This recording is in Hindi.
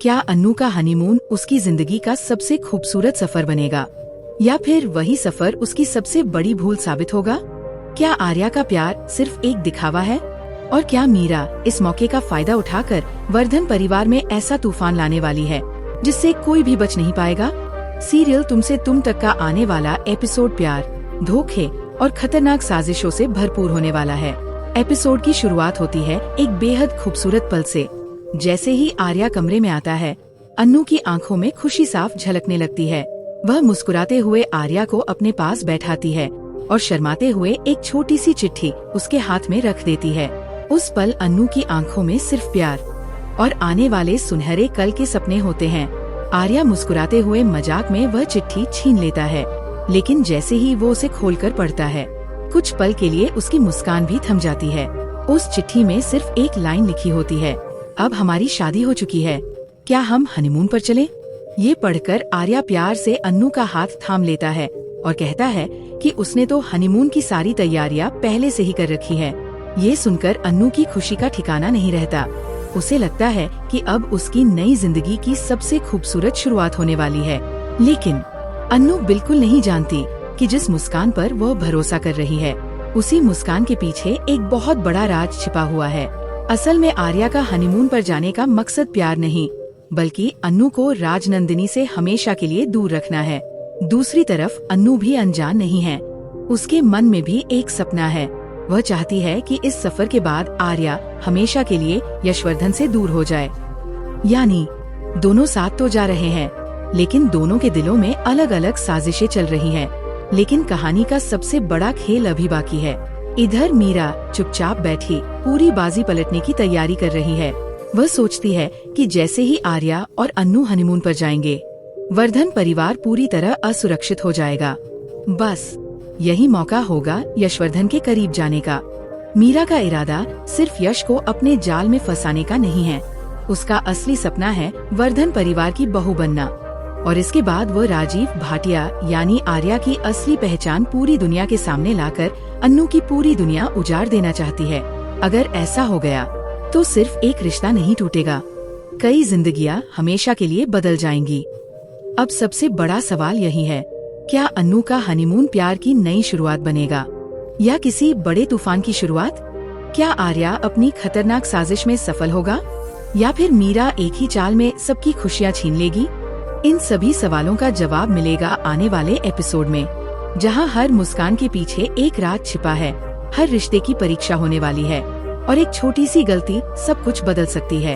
क्या अन्नू का हनीमून उसकी जिंदगी का सबसे खूबसूरत सफर बनेगा, या फिर वही सफर उसकी सबसे बड़ी भूल साबित होगा? क्या आर्या का प्यार सिर्फ एक दिखावा है, और क्या मीरा इस मौके का फायदा उठाकर वर्धन परिवार में ऐसा तूफान लाने वाली है जिससे कोई भी बच नहीं पाएगा? सीरियल तुमसे तुम तक का आने वाला एपिसोड प्यार, धोखे और खतरनाक साजिशों से भरपूर होने वाला है। एपिसोड की शुरुआत होती है एक बेहद खूबसूरत पल से। जैसे ही आर्या कमरे में आता है, अन्नू की आंखों में खुशी साफ झलकने लगती है। वह मुस्कुराते हुए आर्या को अपने पास बैठाती है और शर्माते हुए एक छोटी सी चिट्ठी उसके हाथ में रख देती है। उस पल अन्नू की आंखों में सिर्फ प्यार और आने वाले सुनहरे कल के सपने होते हैं। आर्या मुस्कुराते हुए मजाक में वह चिट्ठी छीन लेता है, लेकिन जैसे ही वो उसे खोलकर पढ़ता है, कुछ पल के लिए उसकी मुस्कान भी थम जाती है। उस चिट्ठी में सिर्फ एक लाइन लिखी होती है, अब हमारी शादी हो चुकी है, क्या हम हनीमून पर चलें? ये पढ़कर आर्या प्यार से अन्नू का हाथ थाम लेता है और कहता है कि उसने तो हनीमून की सारी तैयारियां पहले से ही कर रखी है। ये सुनकर अन्नू की खुशी का ठिकाना नहीं रहता। उसे लगता है कि अब उसकी नई जिंदगी की सबसे खूबसूरत शुरुआत होने वाली है। लेकिन अन्नू बिल्कुल नहीं जानती कि जिस मुस्कान पर वह भरोसा कर रही है, उसी मुस्कान के पीछे एक बहुत बड़ा राज छिपा हुआ है। असल में आर्या का हनीमून पर जाने का मकसद प्यार नहीं, बल्कि अन्नू को राजनंदिनी से हमेशा के लिए दूर रखना है। दूसरी तरफ अन्नू भी अनजान नहीं है। उसके मन में भी एक सपना है। वह चाहती है कि इस सफर के बाद आर्या हमेशा के लिए यशवर्धन से दूर हो जाए। यानी दोनों साथ तो जा रहे हैं, लेकिन दोनों के दिलों में अलग अलग साजिशें चल रही हैं। लेकिन कहानी का सबसे बड़ा खेल अभी बाकी है। इधर मीरा चुपचाप बैठी पूरी बाजी पलटने की तैयारी कर रही है। वह सोचती है कि जैसे ही आर्या और अन्नू हनीमून पर जाएंगे, वर्धन परिवार पूरी तरह असुरक्षित हो जाएगा। बस यही मौका होगा यशवर्धन के करीब जाने का। मीरा का इरादा सिर्फ यश को अपने जाल में फंसाने का नहीं है। उसका असली सपना है वर्धन परिवार की बहू बनना, और इसके बाद वो राजीव भाटिया यानी आर्या की असली पहचान पूरी दुनिया के सामने लाकर अन्नू की पूरी दुनिया उजाड़ देना चाहती है। अगर ऐसा हो गया तो सिर्फ एक रिश्ता नहीं टूटेगा, कई जिंदगियां हमेशा के लिए बदल जाएंगी। अब सबसे बड़ा सवाल यही है, क्या अन्नू का हनीमून प्यार की नई शुरुआत बनेगा, या किसी बड़े तूफान की शुरुआत? क्या आर्या अपनी खतरनाक साजिश में सफल होगा, या फिर मीरा एक ही चाल में सबकी खुशियां छीन लेगी? इन सभी सवालों का जवाब मिलेगा आने वाले एपिसोड में, जहां हर मुस्कान के पीछे एक राज छिपा है। हर रिश्ते की परीक्षा होने वाली है, और एक छोटी सी गलती सब कुछ बदल सकती है।